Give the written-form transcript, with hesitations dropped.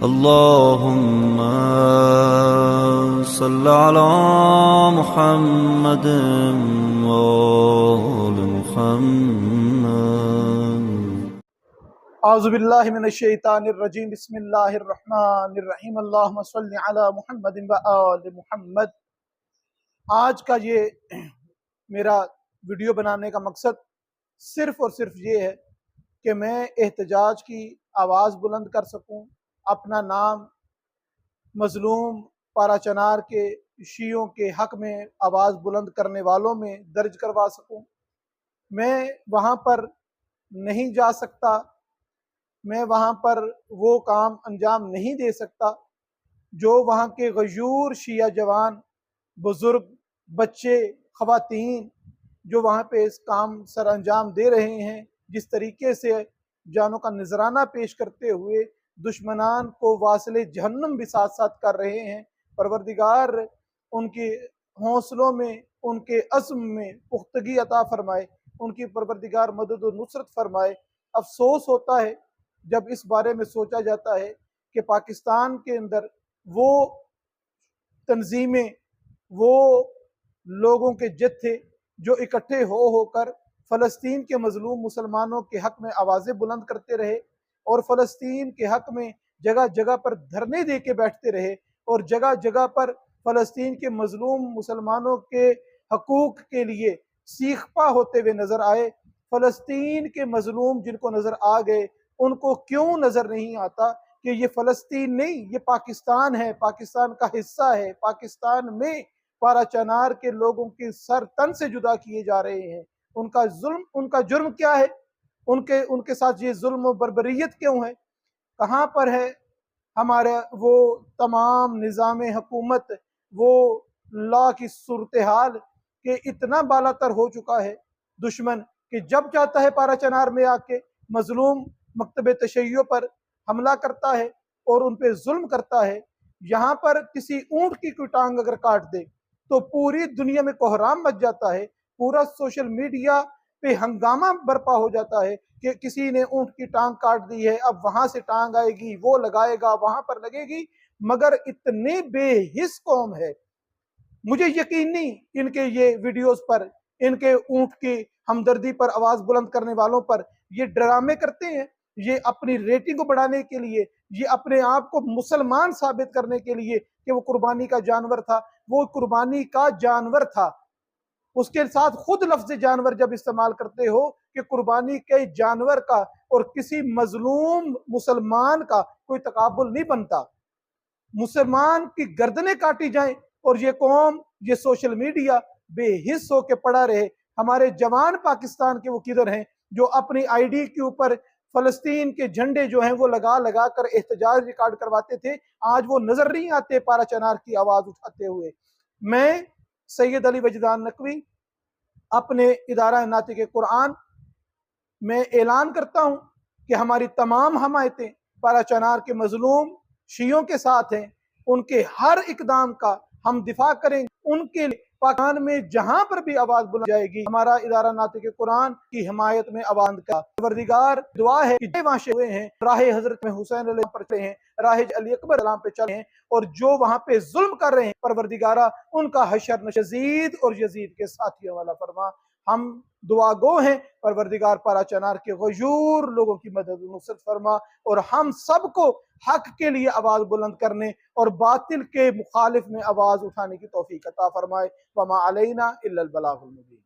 اللهم صل على محمد وآل محمد. اعوذ باللہ من الشیطان الرجیم. بسم اللہ الرحمن الرحیم. اللہم صل علی محمد وآل محمد. آج کا یہ میرا ویڈیو بنانے کا مقصد صرف اور صرف یہ ہے کہ میں احتجاج کی آواز بلند کر سکوں، اپنا نام مظلوم پارا چنار کے شیعوں کے حق میں آواز بلند کرنے والوں میں درج کروا سکوں. میں وہاں پر نہیں جا سکتا، میں وہاں پر وہ کام انجام نہیں دے سکتا جو وہاں کے غیور شیعہ جوان، بزرگ، بچے، خواتین جو وہاں پہ اس کام سر انجام دے رہے ہیں، جس طریقے سے جانوں کا نذرانہ پیش کرتے ہوئے دشمنان کو واصل جہنم بھی ساتھ ساتھ کر رہے ہیں. پروردگار ان کے حوصلوں میں، ان کے عزم میں پختگی عطا فرمائے، ان کی پروردگار مدد و نصرت فرمائے. افسوس ہوتا ہے جب اس بارے میں سوچا جاتا ہے کہ پاکستان کے اندر وہ تنظیمیں، وہ لوگوں کے جتھے جو اکٹھے ہو کر فلسطین کے مظلوم مسلمانوں کے حق میں آوازیں بلند کرتے رہے اور فلسطین کے حق میں جگہ جگہ پر دھرنے دے کے بیٹھتے رہے اور جگہ جگہ پر فلسطین کے مظلوم مسلمانوں کے حقوق کے لیے سیخ پا ہوتے ہوئے نظر آئے. فلسطین کے مظلوم جن کو نظر آ گئے، ان کو کیوں نظر نہیں آتا کہ یہ فلسطین نہیں، یہ پاکستان ہے، پاکستان کا حصہ ہے. پاکستان میں پارا چنار کے لوگوں کی سر تن سے جدا کیے جا رہے ہیں. ان کا ظلم، ان کا جرم کیا ہے؟ ان کے ساتھ یہ ظلم و بربریت کیوں ہے؟ کہاں پر ہے ہمارا وہ تمام نظام حکومت، وہ لا کی صورتحال کہ اتنا بالا تر ہو چکا ہے دشمن کہ جب چاہتا ہے پارا چنار میں آ کے مظلوم مکتب تشیع پر حملہ کرتا ہے اور ان پہ ظلم کرتا ہے. یہاں پر کسی اونٹ کی کوئی ٹانگ اگر کاٹ دے تو پوری دنیا میں کوہرام مچ جاتا ہے، پورا سوشل میڈیا پہ ہنگامہ برپا ہو جاتا ہے کہ کسی نے اونٹ کی ٹانگ کاٹ دی ہے، اب وہاں سے ٹانگ آئے گی، وہ لگائے گا، وہاں پر لگے گی. مگر اتنے بے حس قوم ہے، مجھے یقین نہیں ان کے یہ ویڈیوز پر، ان کے اونٹ کی ہمدردی پر آواز بلند کرنے والوں پر یہ ڈرامے کرتے ہیں. یہ اپنی ریٹنگ کو بڑھانے کے لیے، یہ اپنے آپ کو مسلمان ثابت کرنے کے لیے کہ وہ قربانی کا جانور تھا. وہ قربانی کا جانور تھا، اس کے ساتھ خود لفظ جانور جب استعمال کرتے ہو کہ قربانی کے جانور کا اور کسی مظلوم مسلمان کا کوئی تقابل نہیں بنتا. مسلمان کی گردنیں کاٹی جائیں اور یہ قوم، یہ سوشل میڈیا بے حس ہو کے پڑا رہے. ہمارے جوان پاکستان کے وہ کدھر ہیں جو اپنی آئی ڈی کے اوپر فلسطین کے جھنڈے جو ہیں وہ لگا لگا کر احتجاج ریکارڈ کرواتے تھے؟ آج وہ نظر نہیں آتے پارا چنار کی آواز اٹھاتے ہوئے. میں سید علی وجدان نقوی اپنے ادارہ ناطق قرآن میں اعلان کرتا ہوں کہ ہماری تمام حمایتیں پارا چنار کے مظلوم شیعوں کے ساتھ ہیں. ان کے ہر اقدام کا ہم دفاع کریں. ان کے پاکستان میں جہاں پر بھی آواز بلند جائے گی، ہمارا ادارہ ناطق قرآن کی حمایت میں آواز کا. پروردگار دعا ہے کہ جو وہاں ہوئے ہیں، راہ حضرت میں حسین علیہ پر چلے ہیں، راہ علی اکبر علیہ پہ چلے ہیں، اور جو وہاں پہ ظلم کر رہے ہیں، پروردگارہ ان کا حشر یزید اور یزید کے ساتھیوں والا فرما. ہم دعا گو ہیں، پروردگار پارا چنار کے غیور لوگوں کی مدد و نصرت فرما اور ہم سب کو حق کے لیے آواز بلند کرنے اور باطل کے مخالف میں آواز اٹھانے کی توفیق عطا فرمائے. وما علینا الا البلاغ المبین.